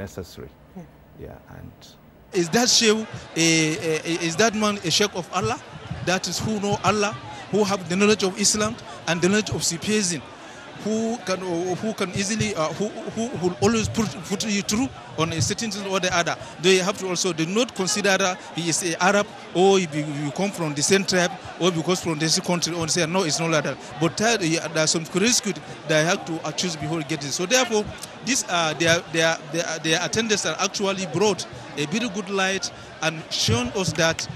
unnecessary. Yeah, and is that sheikh is that man a sheikh of Allah? That is who know Allah, who have the knowledge of Islam and the knowledge of Sufism, who can easily who will always put you through on a certain thing or the other. They have to also do not consider that he is an Arab or you come from the same tribe or because from this country or say no, it's not like that. But there are some risks that have to choose before getting. So therefore, this their attendants are actually brought a very good light and shown us that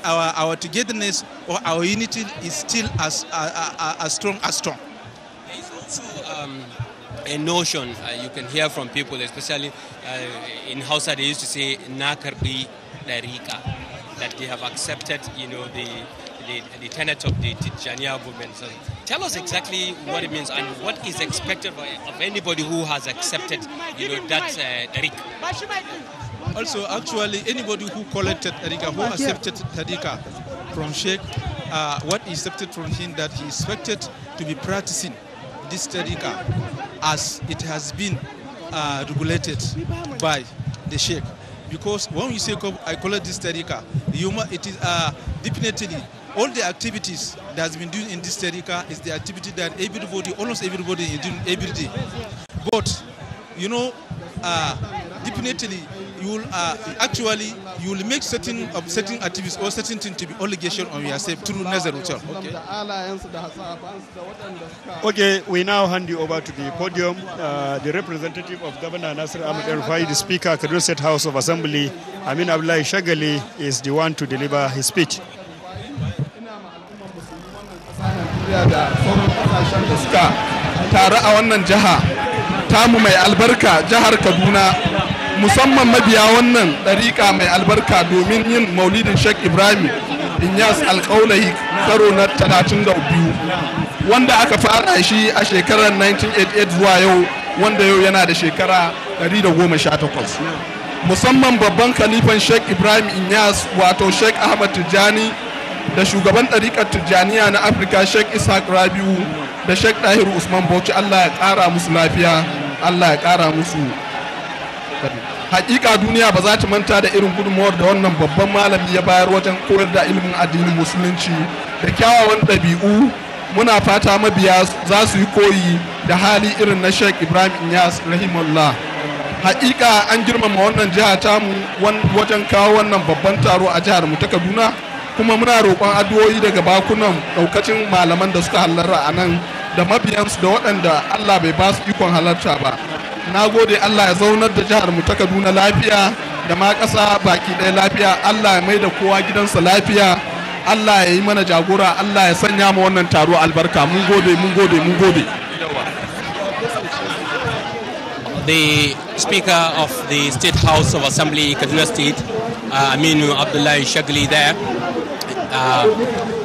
our togetherness or our unity is still as strong as strong. There is also a notion you can hear from people, especially in Hausa, they used to say "na karbi dariqa," that they have accepted, the tenet of the Tijaniya movement. So tell us exactly what it means and what is expected of anybody who has accepted, that tariqa. Also, actually, anybody who collected tariqa, who accepted tariqa from Sheikh, what is accepted from him that he is expected to be practicing this tariqa as it has been regulated by the Sheikh. Because when we say I collect this tariqa, it is definitely all the activities that has been doing in this tariqa is the activity that almost everybody is doing every day. But definitely you will make certain activities or certain things to be obligation on yourself through Nazar Hotel. Okay, we now hand you over to the podium. The representative of Governor Nasir Ahmed El-Rufai, the Speaker, Kaduna State House of Assembly, Amin Abdullahi Shagali, is the one to deliver his speech. Tare a wannan jiha tamu mai albarka, jihar Kaduna, musamman mabiya wannan ɗariƙa mai albarka domin yin maulidin Sheikh Ibrahim Inyass alƙaulahi karo na 32 wanda aka fara shi a shekarar 1988 zuwa yau, wanda yau yana da shekara 118. Musamman babban khalifan Sheikh Ibrahim Inyass wato Sheikh Ahmad Tijjani da shugaban ɗariƙar Tijjaniya na Afirka Sheikh Ishaq Rabiu da Sheikh Dahiru Usman Bauchi, Allah ya ƙara musu lafiya, Allah ya ƙara musu. Hakika duniya ba za ta manta da irin gudunmuwar da wannan babban malami ya bayar wajen koyar da ilimin addinin musulunci da kyawawan ɗabi'u. Muna fata mabiya za su yi koyi da hali irin na Sheikh Ibrahim Inyass rahimahullah. Hakika an girmama wannan jiha tamu wajen kawo wannan babban taro a jihar mu ta Kaduna, kuma muna roƙon addu'o'i daga bakunan daukacin malaman da suka halarta a nan da mabiyansu da waɗanda Allah bai ba su ikon halarta ba. Na gode, Allah ya zaunar da jihar mu ta Kaduna lafiya da ma ƙasa baki ɗaya lafiya. Allah ya mai da kowa gidansa lafiya. Allah ya yi mana jagora. Allah ya sanya mu wannan taro albarka. Mun gode, mun gode, mun gode. The Speaker of the State House of Assembly, Kaduna State, Aminu Abdullahi Shagli there,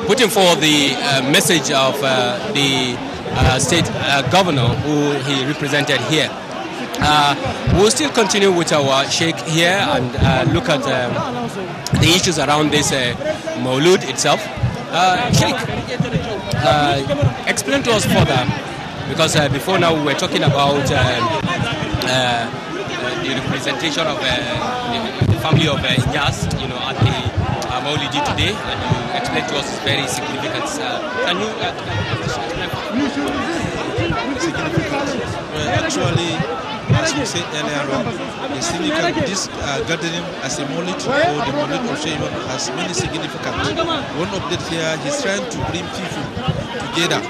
putting forward the message of the state governor who he represented here. We'll still continue with our sheikh here and look at the issues around this Malud itself. Sheikh, explain to us further, because before now we were talking about the representation of the family of Inyass, at the Maulidi today, and you explained to us its very significance. Can you actually, as you said earlier on, this gathering as a Maulid or the Maulid of Sheikh has many significance. One of them here, he's trying to bring people together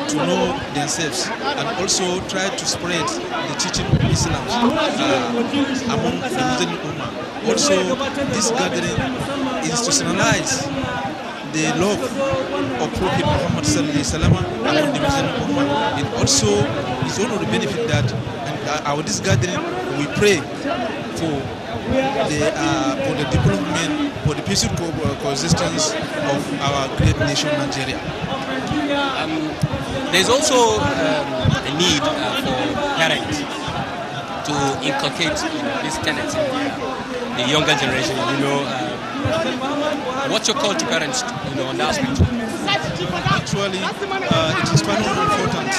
to know themselves and also try to spread the teaching of Islam among the Muslim Ummah. Also, this gathering institutionalizes the love of Prophet Muhammad sallallahu alaihi wasallam among the Muslim Ummah. It also is one of the benefits that our this gathering we pray for the development, for the peaceful coexistence of our great nation Nigeria. There's also a need for parents to inculcate these tenets in the younger generation. What's your call to parents, on that aspect? Actually, it is quite important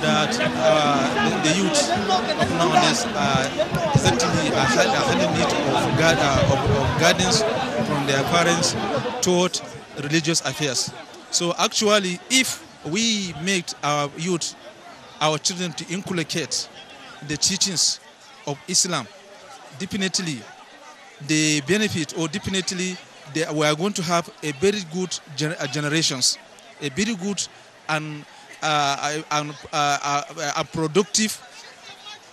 that the youth of nowadays is having need of guidance from their parents toward religious affairs. So actually, if we make our youth, our children to inculcate the teachings of Islam, definitely the benefit, or definitely we are going to have a very good generations, a very good and productive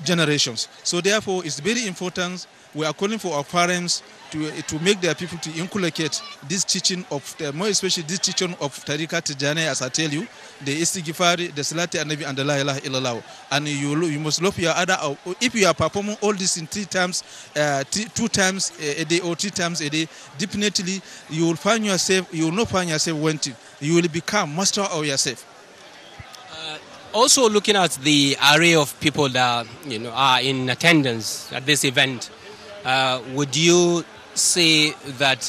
generations. So therefore, it's very important. We are calling for our parents to make their people to inculcate this teaching of, more especially this teaching of Tariqa Tijani, as I tell you, the Istighfari, the Salati and Nabi, and the La ilaha illallah. And you must love your other. If you are performing all this in 2 times a day or 3 times a day, definitely you will find yourself. You will not find yourself wanting. You will become master of yourself. Also, looking at the array of people that are in attendance at this event, would you say that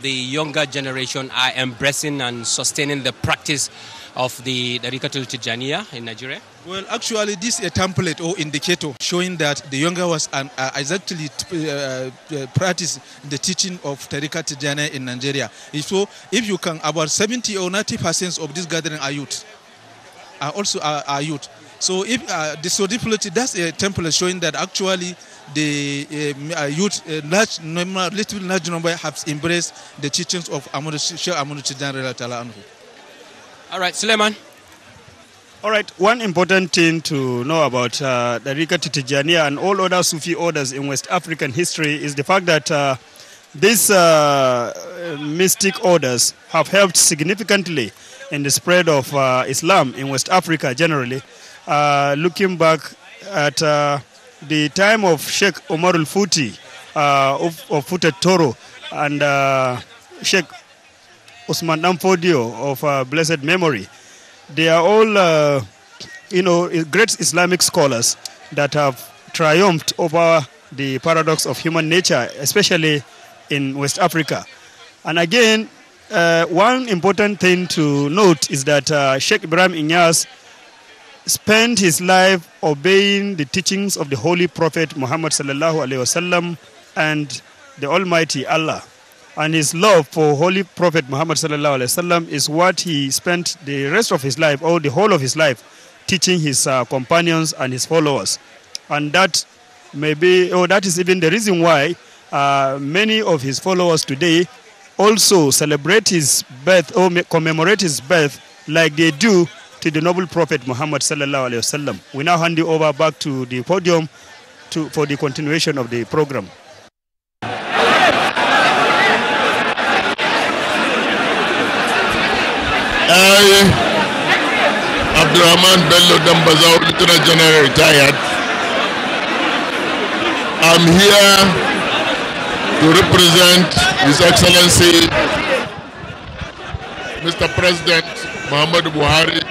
the younger generation are embracing and sustaining the practice of the Tariqatul Tijaniyya in Nigeria? Well, actually, this is a template or indicator showing that the younger ones is actually practice the teaching of Tariqa Tijaniyya in Nigeria. So, if you can, about 70 or 90% of this gathering are youth. Are also our youth. So if so definitely that's a template showing that actually the youth, large number have embraced the teachings of Sheikh Ahmadu Tijani. All right, Suleiman. All right, one important thing to know about Tariqa Tijaniyya and all other Sufi orders in West African history is the fact that these mystic orders have helped significantly in the spread of Islam in West Africa generally. Looking back at the time of Sheikh Omar al-Futi of Futa Toro and Sheikh Usman Damfodio of blessed memory, they are all great Islamic scholars that have triumphed over the paradox of human nature, especially in West Africa. And again, one important thing to note is that Sheikh Ibrahim Inyass spent his life obeying the teachings of the Holy Prophet Muhammad sallallahu alaihi wasallam and the Almighty Allah. And his love for Holy Prophet Muhammad sallallahu alaihi wasallam is what he spent the rest of his life, or the whole of his life, teaching his companions and his followers. And that that is even the reason why many of his followers today also celebrate his birth or commemorate his birth like they do to the noble Prophet Muhammad sallallahu alaihi wasallam. We now hand you over back to the podium for the continuation of the program. I, Abdurrahman Bello Dambazao, Lieutenant General retired, I'm here to represent His Excellency Mr. President Muhammadu Buhari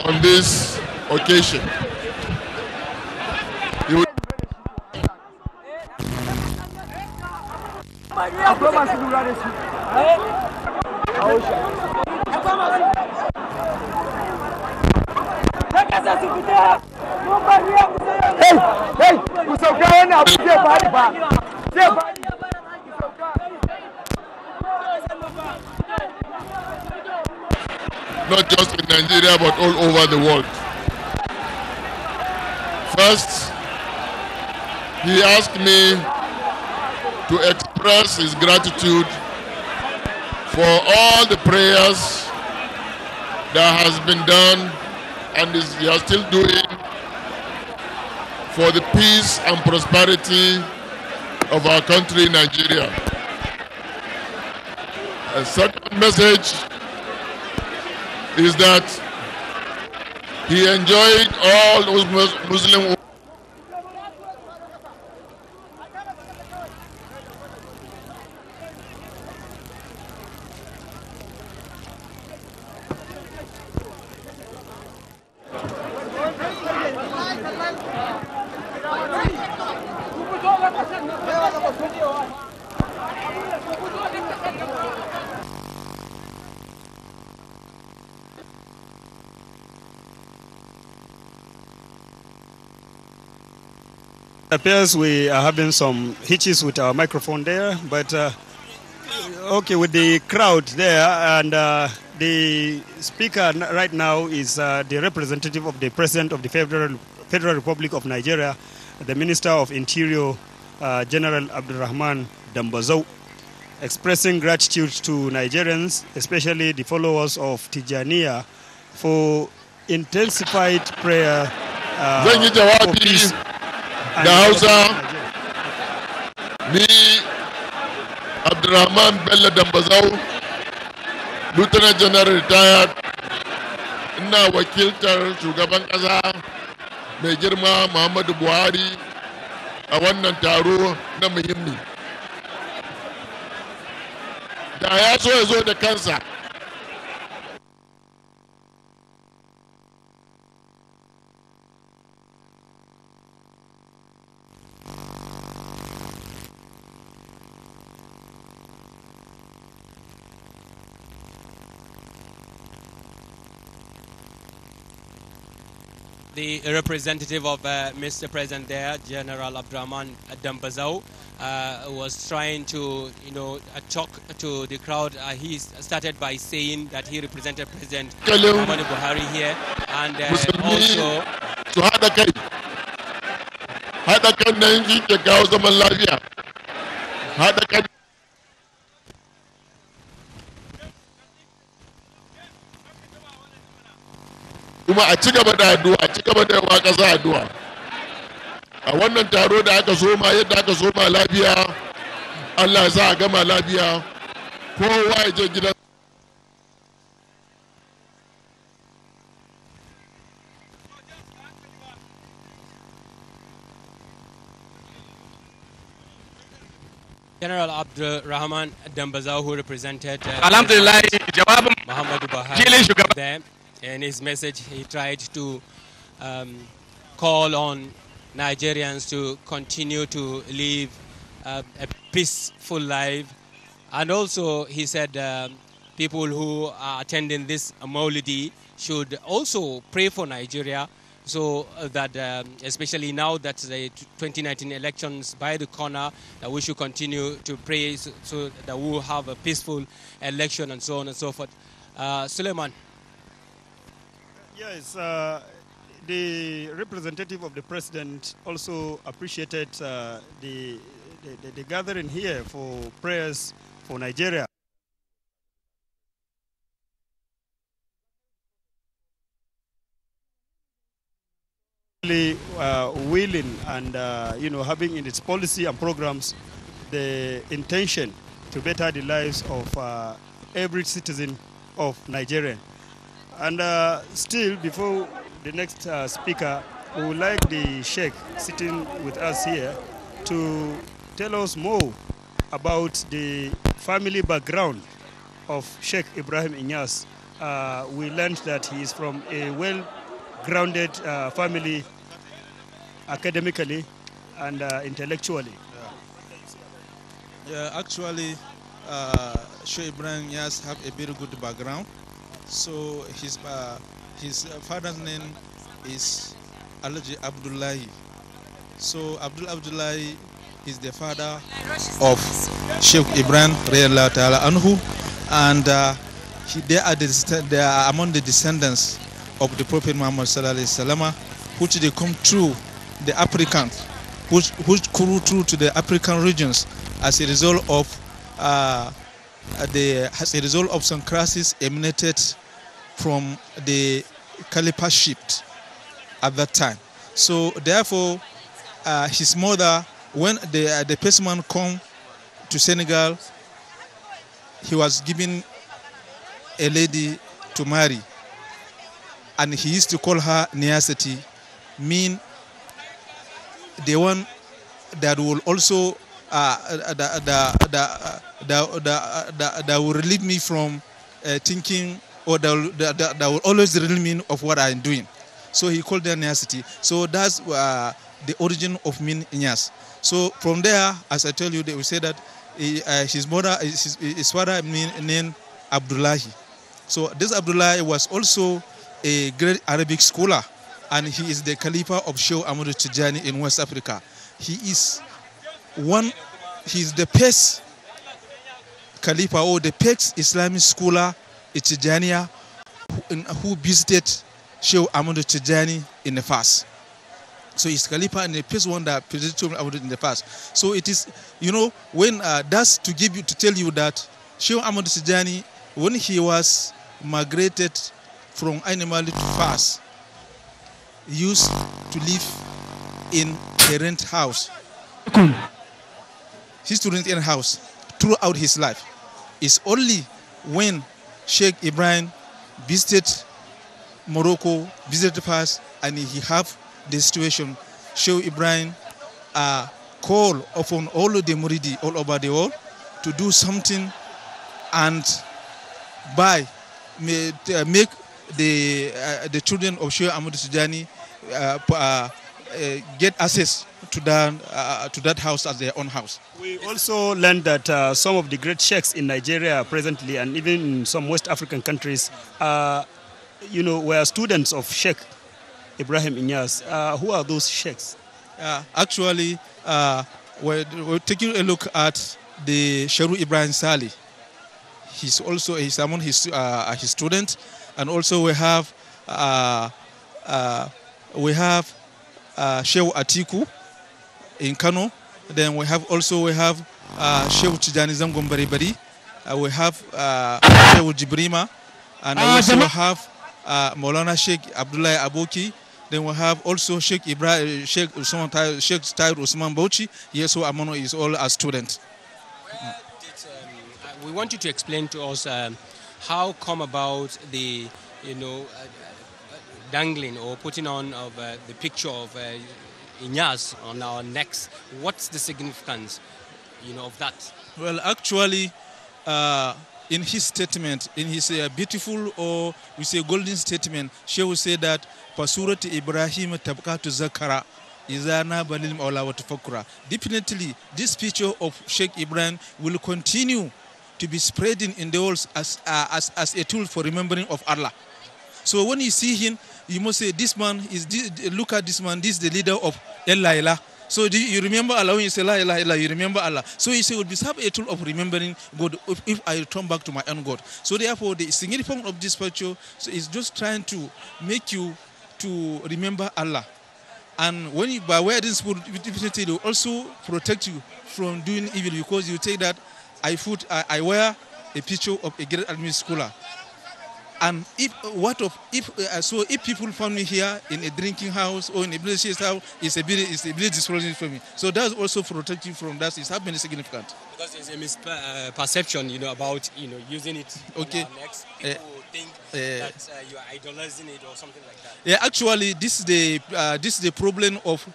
on this occasion. Not just in Nigeria, but all over the world. First, he asked me to express his gratitude for all the prayers that has been done and he is still doing for the peace and prosperity of our country, Nigeria. A second message is that he enjoyed all those Muslim appears we are having some hitches with our microphone there, but okay, with the crowd there, and the speaker right now is the representative of the President of the Federal Republic of Nigeria, the Minister of Interior, General Abdulrahman Dambazau, expressing gratitude to Nigerians, especially the followers of Tijaniya, for intensified prayer for peace. Da Hausa, ni Abdulrahman Bello Dambazau, Lieutenant General retired, ina wakiltar shugaban ƙasa mai girma Muhammadu Buhari a wannan taro na muhimmi. Da ya so ya zo da kansa. The representative of Mr. President there, General Abdurrahman Dambazau, was trying to, talk to the crowd. He started by saying that he represented President Muhammadu Buhari here, and also to haɗa kan nan shi ke kawo zaman lafiya. Haɗa kan kuma a ci gaba da addu'a, a ci gaba da yawa ƙasa addu'a. A wannan taro da aka soma, yadda aka soma lafiya, Allah ya sa a gama lafiya, kowa ya je gidan. General Abdulrahman Dambazau, who represented Alhamdulillah, Muhammadu Buhari there. In his message, he tried to call on Nigerians to continue to live a peaceful life. And also, he said people who are attending this Maulidi should also pray for Nigeria, so that especially now that the 2019 elections by the corner, that we should continue to pray so that we will have a peaceful election and so on and so forth. Suleiman. Yes, the representative of the president also appreciated the gathering here for prayers for Nigeria. Willing and having in its policy and programs the intention to better the lives of every citizen of Nigeria. And still, before the next speaker, we would like the sheik sitting with us here to tell us more about the family background of Sheikh Ibrahim Inyass. We learned that he is from a well-grounded family academically and intellectually. Yeah, actually, Sheikh Ibrahim Inyass have a very good background. So his father's name is Alhaji Abdullahi. So Abdullahi is the father of Sheikh Ibrahim Ta'ala Anhu, and they are among the descendants of the Prophet Muhammad Sallallahu Alaihi Wasallam, which they come through the Africans, which grew through to the African regions as a result of some crisis emanated from the Caliphate shift at that time. So therefore, his mother, when the person come to Senegal, he was given a lady to marry, and he used to call her Niasati, mean the one that will also that will relieve me from thinking, or that will always relieve me of what I'm doing. So he called her Niasati. So that's the origin of mean Inyass. So from there, as I tell you, they will say that his mother, his father named Abdullahi. So this Abdullahi was also a great Arabic scholar, and he is the Khalifa of Sheikh Ahmadu Tijani in West Africa. he's the first Khalifa or the first Islamic scholar in Tijaniya who visited Sheikh Ahmad Tijani in the past. So he's Khalifa and the first one that visited Ahmad in the past. So it is, when that's to tell you that Sheikh Ahmad Tijani, when he was migrated from Malud to Fas, used to live in a rent house. He used to rent in a house throughout his life. It's only when Sheikh Ibrahim visited Morocco, visited Fas, and he have the situation, Sheikh Ibrahim call upon all of the Muridi all over the world to do something and make the children of Sheikh Ahmad Tijani get access to that house as their own house. We also learned that some of the great sheikhs in Nigeria presently, and even in some West African countries, were students of Sheikh Ibrahim Inyass. Who are those sheikhs? Actually, we're taking a look at the Sheikh Ibrahim Salih. He's among his students, and also we have Sheikh Atiku in Kano. Then we have Sheikh Tijani Zangon Baribari. We have Sheikh Jibrima, and we also have Maulana Sheikh Abdullah Aboki. Then we have also Sheikh Tahir Usman Bauchi. Yes, so among is all a student. We want you to explain to us how come about the dangling or putting on of the picture of Inyass on our necks. What's the significance, of that? Well, actually, in his statement, in his beautiful, or we say golden statement, she will say that Pasurat Ibrahim Tabqatu Zakara Izana Balim Ola Watufakura. Definitely, this picture of Sheikh Ibrahim will continue to be spreading in the world as a tool for remembering of Allah. So when you see him, you must say, this man look at this man, this is the leader of El Laila. So you remember Allah when you say La ilaha illallah, you remember Allah. So you say it would be a tool of remembering God if I return back to my own God. So therefore the significance of this picture is just trying to make you to remember Allah. And when you by wearing this definitely it will also protect you from doing evil, because you take that I wear a picture of a great army scholar. And if people found me here in a drinking house or in a village house, it's a very discouraging for me. So that's also protect you from that. It's happening significant. Because there's a misperception, about using it on our necks. People think that you are idolizing it or something like that. Yeah, actually, this is the problem of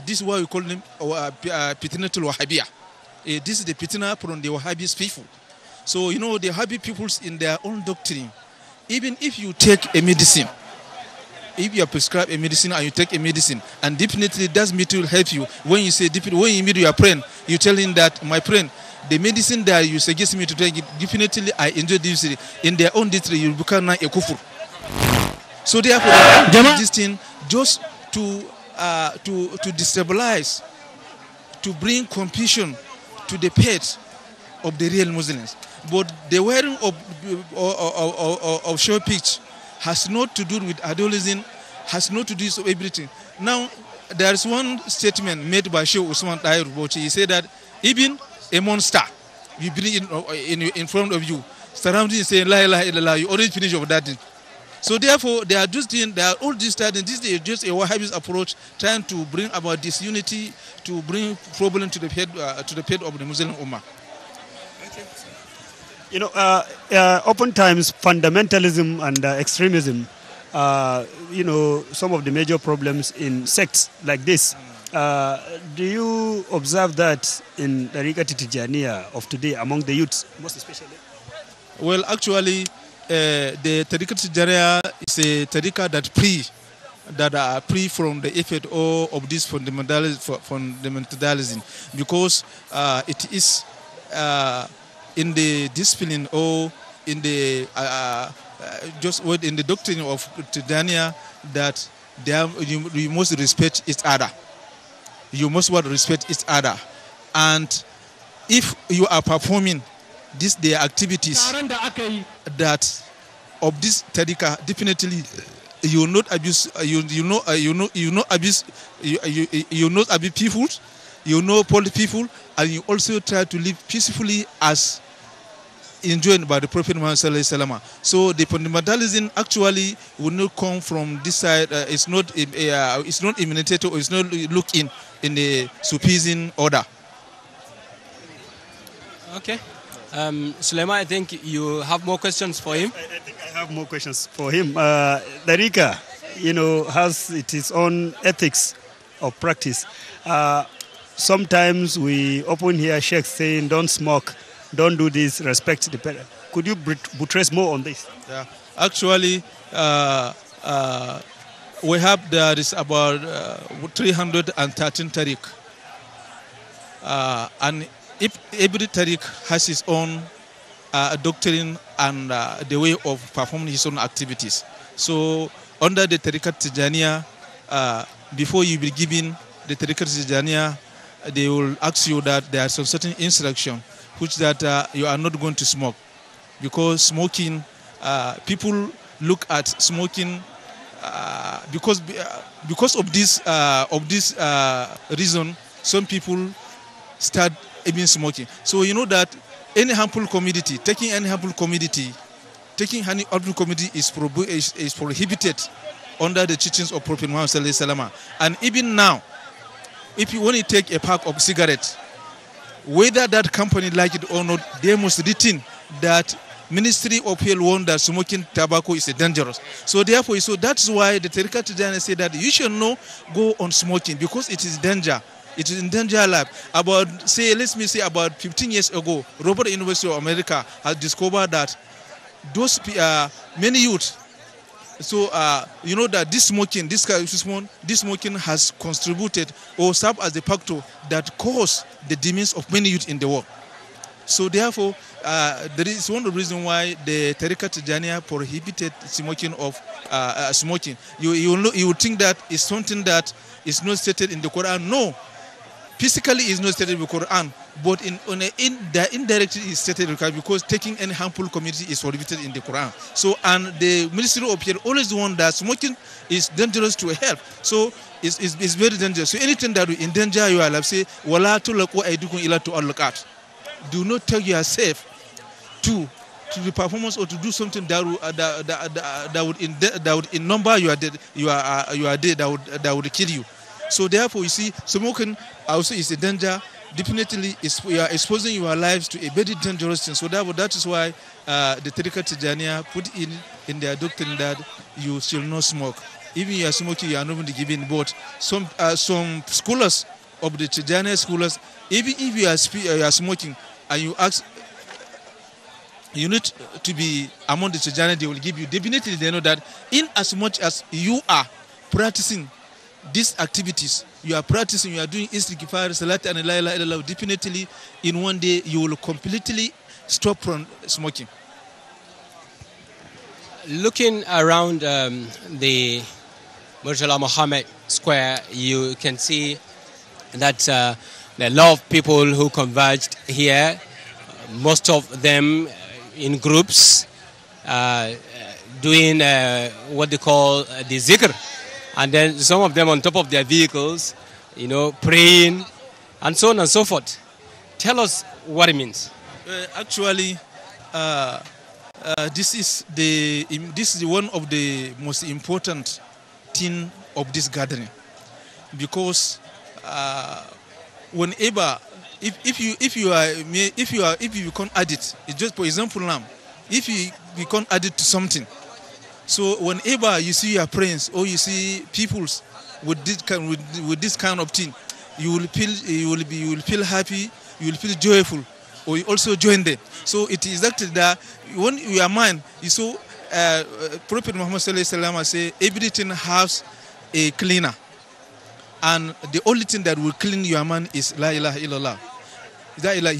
this is what we call them Pitinatul Wahhabiyah. This is the Pitina from the Wahhabist people. So the Wahhabi peoples in their own doctrine. Even if you take a medicine, if you are prescribed a medicine and you take a medicine, and definitely that medicine will help you. When you say, when you meet your friend, you tell him that, my friend, the medicine that you suggest me to take, definitely I enjoy this. In their own district, you become a kufur. So therefore, this thing just to destabilize, to bring confusion to the faith of the real Muslims. But the wearing of show pitch has not to do with idolism, has not to do with everything. Now, there is one statement made by Sheikh Usman Tahir Bauchi. He said that even a monster you bring in front of you, surrounding you, saying La ilaha illallah, you already finished with that thing. So therefore, they are all this starting. This is just a Wahhabist approach, trying to bring about disunity, to bring problem to the head of the Muslim Ummah. Oftentimes fundamentalism and extremism, some of the major problems in sects like this. Do you observe that in the Tariqa Tijaniya of today among the youths, most especially? Well, actually, the Tariqa Tijaniya is a Tariqa that are free from the effect of this fundamentalism, because it is in the discipline or in the in the doctrine of Tijaniya that you must respect each other. you must respect each other. And if you are performing their activities that of this tariqa, definitely you will not abuse you not abuse people, you know poor people, and you also try to live peacefully as enjoined by the Prophet Muhammad sallallahu alaihi wasallam. So the fundamentalism actually will not come from this side. It's not imitated, or it's not looked in the Sufism order. Okay. Sulaiman, I think you have more questions for him. I think I have more questions for him. Tariqa, has its own ethics of practice. Sometimes we often hear sheikhs saying, don't smoke, don't do this, respect the parent. Could you buttress more on this? Yeah. Actually, we have there is about 313 tariq. And if every tariq has its own doctrine and the way of performing his own activities. So under the tariqat Tijaniya, before you be given the tariqat Tijaniya, they will ask you that there are some certain instruction which that you are not going to smoke, because smoking, people look at smoking because of this reason. Some people start even smoking. So you know that taking any harmful commodity is prohibited under the teachings of Prophet Muhammad sallallahu alaihi wasallam. And even now, if you want to take a pack of cigarettes, whether that company like it or not, they must retain that Ministry of Health warned that smoking tobacco is dangerous. So therefore, that's why the Tariqa Tijaniya say that you should not go on smoking, because it is danger. It is in danger life. About 15 years ago, Robert University of America has discovered that those many youth. So you know that this smoking has contributed or served as the factor that caused the demise of many youth in the world. So therefore, there is one of the reasons why the Tariqa Tijaniya prohibited smoking. You would think that it's something that is not stated in the Quran. No, physically is not stated in the Quran, but indirectly is stated in the Quran, because taking any harmful commodity is prohibited in the Quran. So, and the Ministry of Health always warned that smoking is dangerous to health. So it's very dangerous. So anything that will endanger your life, say, wala tulaqu aydikum ila tu'allaqat. Do not tell yourself to the performance or to do something that would in number you are dead. You are dead. That would kill you. So therefore, you see, smoking also is a danger. Definitely, you are exposing your lives to a very dangerous thing. So that is why the Tariqa Tijaniya put in their doctrine that you should not smoke. Even you are smoking, you are not going to give in. But some scholars of the Tijaniya scholars, even if you are smoking and you ask, you need to be among the Tijaniya, they will give you. Definitely, they know that in as much as you are practicing these activities, you are doing istighfar, salat and la ilaha illallah, definitely in one day you will completely stop from smoking. Looking around the Murtala Muhammad Square, you can see that there are a lot of people who converged here, most of them in groups, doing what they call the zikr. And then some of them on top of their vehicles, praying, and so on and so forth. Tell us what it means. Actually, this is one of the most important thing of this gathering, because whenever if you become addict, it's just for example now, if you become addict to something. So whenever you see your friends or you see peoples with this kind of thing, you will feel happy, you will feel joyful, or you also join them. So it is exactly that when your mind is so. Prophet Muhammad sallallahu alaihi wasallam say everything has a cleaner, and the only thing that will clean your mind is la ilaha illallah.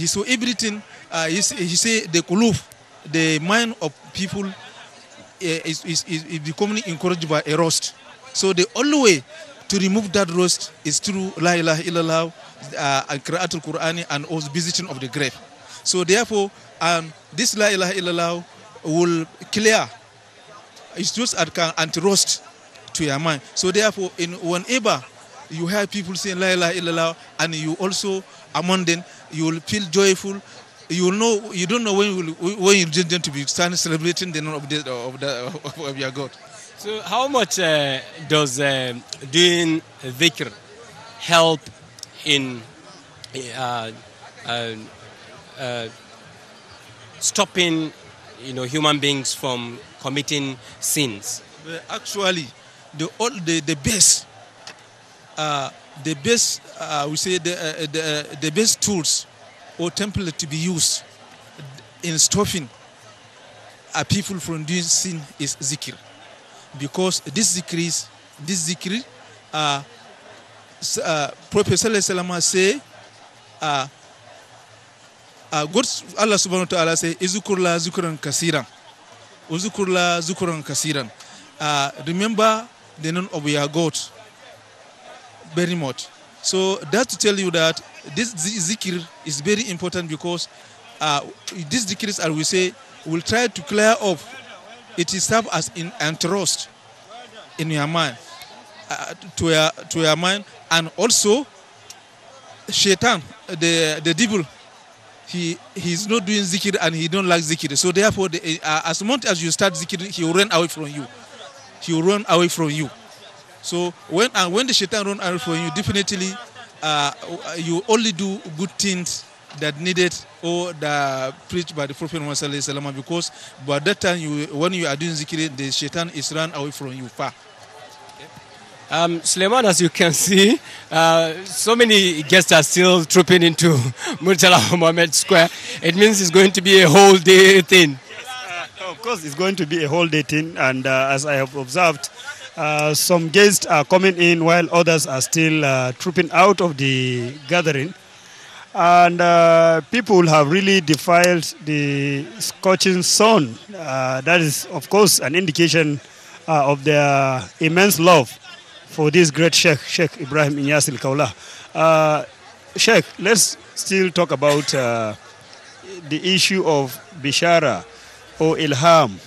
So everything he say the qulub, the mind of people. Is becoming encouraged by a roast. So the only way to remove that rust is through La ilaha illallah, and Qira'atul Qur'ani, and also visiting of the grave. So therefore, this La ilaha illallah will clear. It's just anti-rust to your mind. So therefore, whenever you hear people saying La ilaha illallah, and you also among them, you will feel joyful. You will know. You don't know when you're going to be starting celebrating the name of your God. So how much does doing dhikr help in stopping, human beings from committing sins? Actually, the best we say the best tools or template to be used in stopping people from doing sin is zikr, because this zikr Prophet Sallallahu Alaihi Wasallam say God, Allah Subhanahu wa Taala say izukurla zukran kasiran, uzukurla zukran kasiran. Remember the name of your God very much. So that's to tell you that this zikr is very important, because these zikrs, as we say, will try to clear up. It is serve as an anti-rust in your mind, to your mind, and also Shaitan, the devil. He's not doing zikr and he don't like zikr. So therefore, as much as you start zikr, he will run away from you. He will run away from you. So when the Shaitan run away from you, definitely you only do good things that needed or that preached by the Prophet Muhammad Sallallahu Alaihi Wasallam, because by that time when you are doing zikr, the Shaitan is run away from you far. Suleiman, as you can see, so many guests are still trooping into Murtala Mohammed Square. It means it's going to be a whole day thing. Yes, of course, it's going to be a whole day thing. And as I have observed, some guests are coming in while others are still trooping out of the gathering. And people have really defiled the scorching sun. That is, of course, an indication of their immense love for this great Sheikh Ibrahim Inyass al-Kaula. Sheikh, let's still talk about the issue of Bishara or Ilham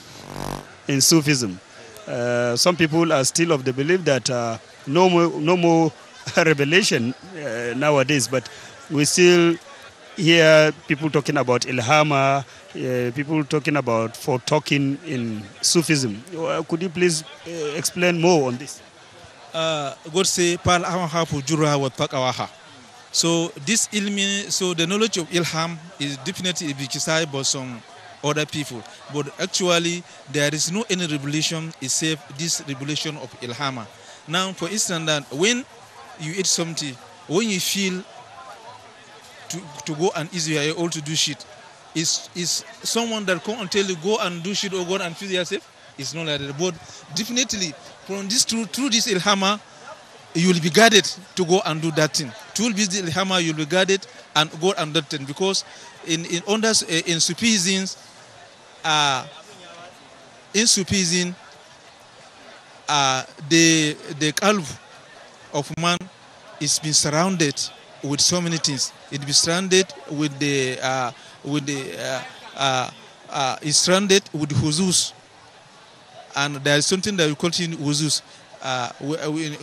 in Sufism. Some people are still of the belief that no more revelation nowadays, but we still hear people talking about Ilhama, people talking about foretalking in Sufism. Could you please explain more on this? God say, so this ilmi, so the knowledge of Ilham is definitely emphasized by some other people, but actually there is no any revelation except this revelation of Ilhama. Now, for instance, that when you eat something, when you feel to go and easy, you are able to do shit, is someone that come and tell you go and do shit or go and feel yourself? It's not like that. But definitely, from this through this Ilhama, you will be guided to go and do that thing. Through this Ilhama, you will be guided and go and do that thing. Because in Sufism, the qalb of man is been surrounded with so many things. It be surrounded with is surrounded with huzus. And there is something that we call in huzus.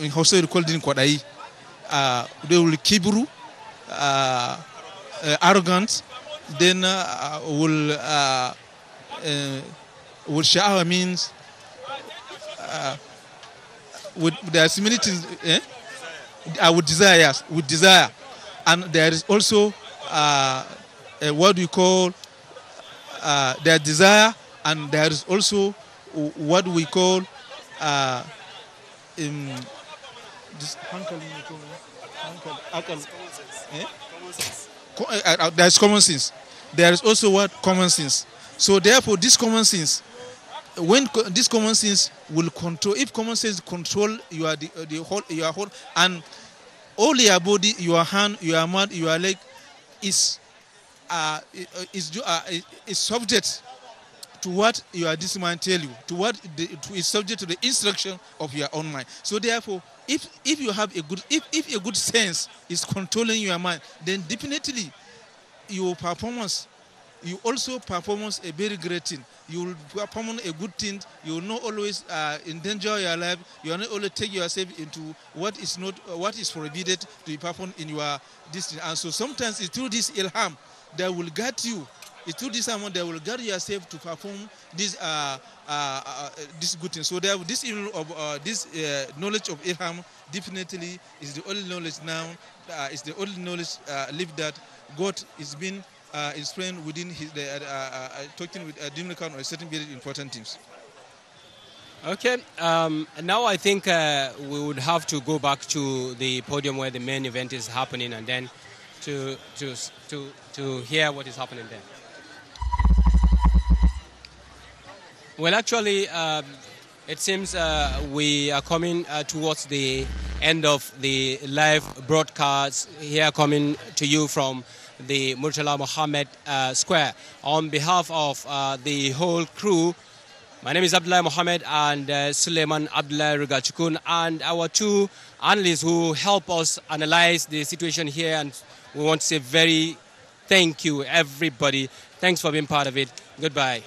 In Hausa we call it in Kwadai. They will kibru, arrogant. Then will sha'awa means there are so many things. With desire, yes, with desire. And there is also what we call their desire, and there is also what we call there is common sense. There is also what common sense. So therefore, this common sense, when this common sense will control, if common sense control your whole and all your body, your hand, your mouth, your leg is subject to what your this mind tell you, to what is subject to the instruction of your own mind. So therefore, if you have a good if a good sense is controlling your mind, then definitely your performance, you also performance a very great thing. You will perform a good thing. You will not always endanger your life. You will not always take yourself into what is not what is prohibited to be performed in your distance. And so sometimes it's through this ilham that will guide you. It's through this amount that will guide yourself to perform this this good thing. So there, this knowledge of ilham definitely is the only knowledge now. Is the only knowledge live that God is being explained within his talking with Dominican or certain very important things. Okay, now I think we would have to go back to the podium where the main event is happening, and then to hear what is happening there. Well, actually, it seems we are coming towards the end of the live broadcast here, coming to you from the Murtala Mohammed Square. On behalf of the whole crew, my name is Abdullah Mohammed and Suleiman Abdullah Rigachukun, and our two analysts who help us analyze the situation here. And we want to say very thank you, everybody. Thanks for being part of it. Goodbye.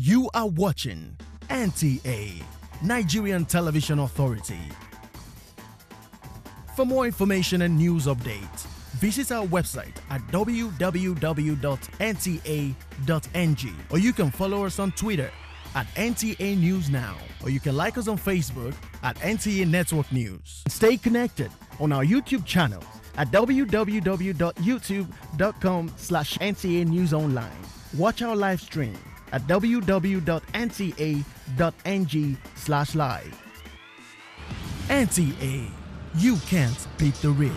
You are watching NTA, Nigerian Television Authority. For more information and news updates, visit our website at www.nta.ng, or you can follow us on Twitter at NTA News Now, or you can like us on Facebook at NTA Network News. Stay connected on our YouTube channel at www.youtube.com/NTA News Online. Watch our live stream at www.nta.ng/live. NTA, you can't beat the rich.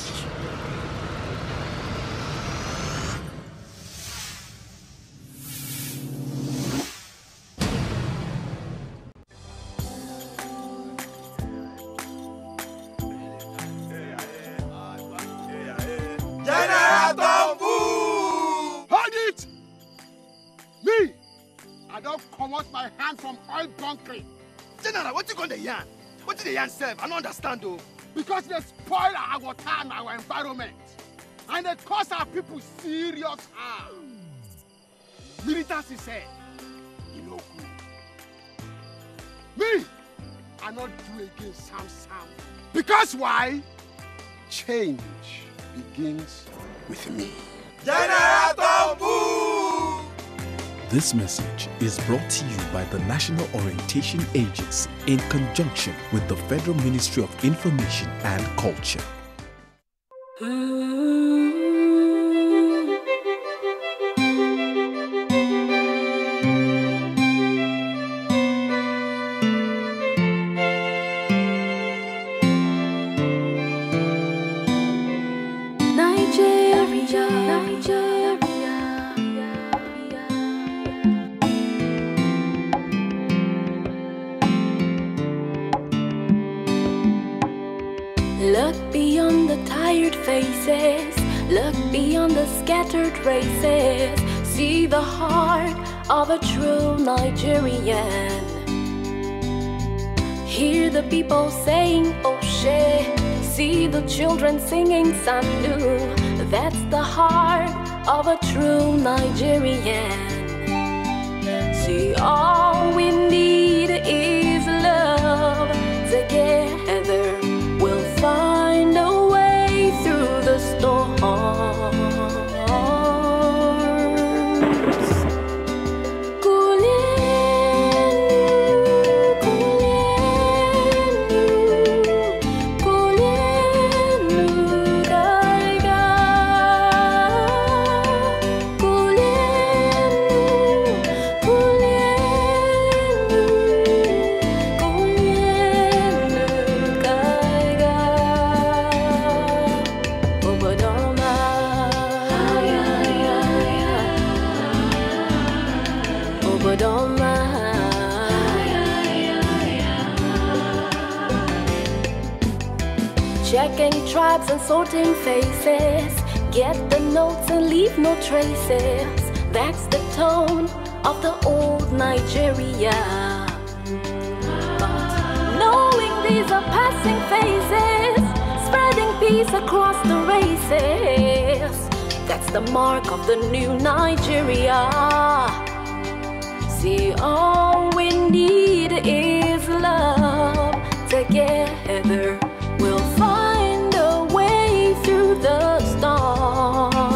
I don't come out my hand from oil bunkering. General, what you gonna yarn? What did the yarn serve? I don't understand though. Because they spoil our water and our environment. And they cause our people serious harm. Militants say, you know good. Me, I not do again Sam. Because why? Change begins with me. General Boo! This message is brought to you by the National Orientation Agency in conjunction with the Federal Ministry of Information and Culture. Look beyond the tired faces, look beyond the scattered races. See the heart of a true Nigerian. Hear the people saying, Oshe. See the children singing, Sandu. That's the heart of a true Nigerian. See, all we need is love. Together we'll find a way through the storms. Checking tribes and sorting faces. Get the notes and leave no traces. That's the tone of the old Nigeria. But knowing these are passing phases, spreading peace across the races, that's the mark of the new Nigeria. See, all we need is love. Together we'll find a way through the storms.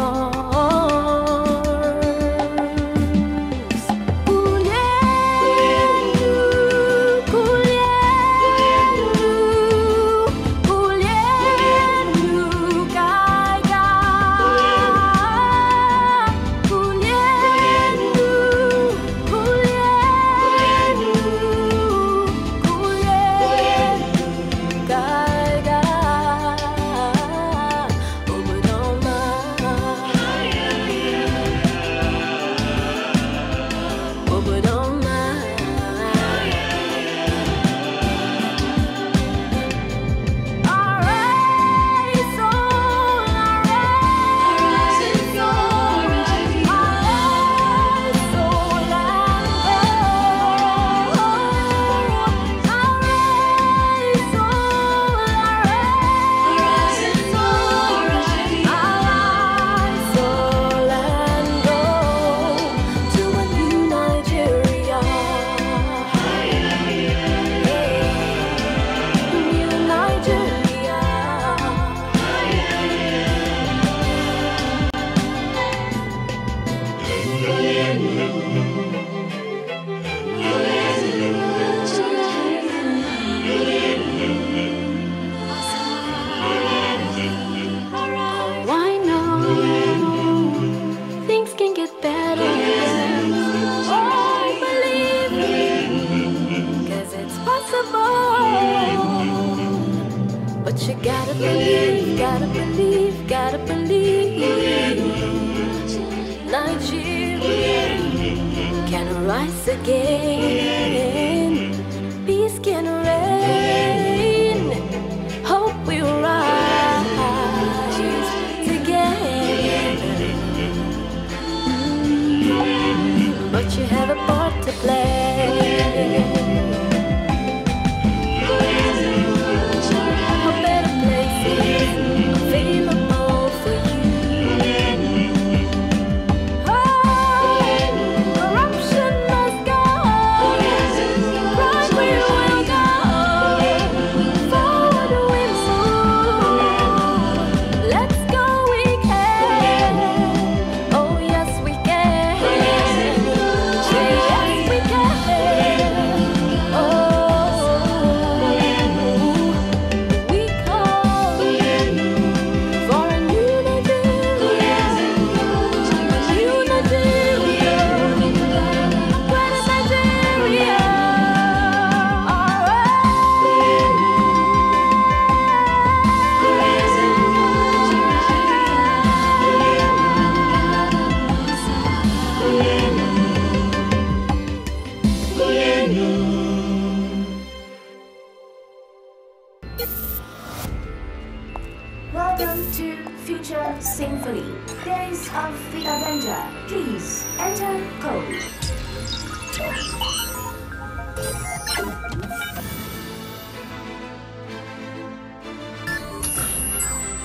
Symphony, Days of the Avenger. Please enter code.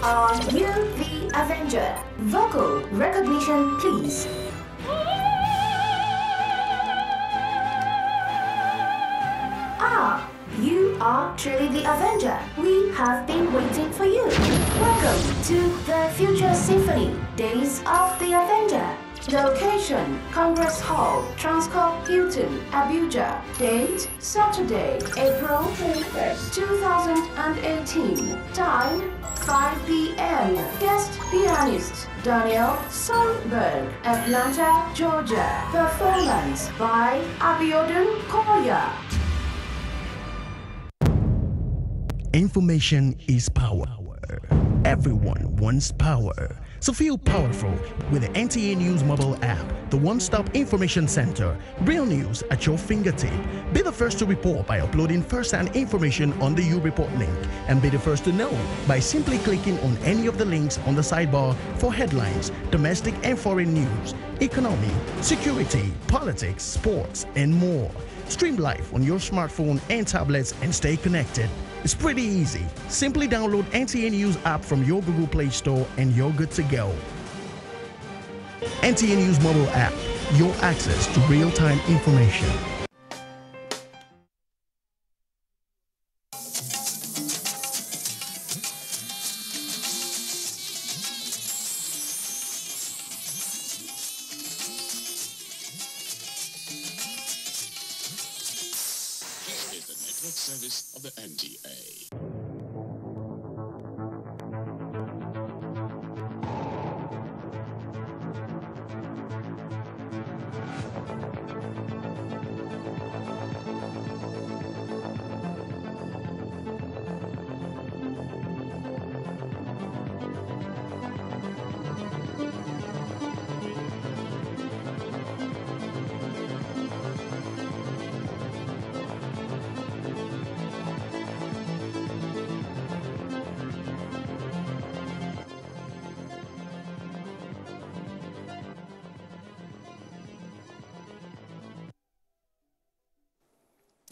Are you the Avenger? Vocal recognition, please. Ah, you are truly the Avenger. We have been waiting for you. Welcome to the Future Symphony, Days of the Avenger. Location, Congress Hall, Transcorp Hilton, Abuja. Date, Saturday, April 21st, 2018. Time, 5 p.m. Guest pianist, Daniel Sundberg, Atlanta, Georgia. Performance by Abiodun Koya. Information is power. Everyone wants power. So feel powerful with the NTA News mobile app, the one-stop information center. Real news at your fingertip. Be the first to report by uploading first-hand information on the U-Report link, and be the first to know by simply clicking on any of the links on the sidebar for headlines, domestic and foreign news, economy, security, politics, sports, and more. Stream live on your smartphone and tablets and stay connected. It's pretty easy. Simply download NTA News app from your Google Play Store and you're good to go. NTA News mobile app, your access to real-time information. Service of the NTA.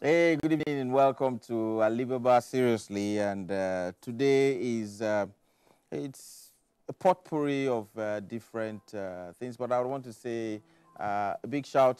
Hey, good evening and welcome to Alibaba Seriously. And today is it's a potpourri of different things, but I want to say a big shout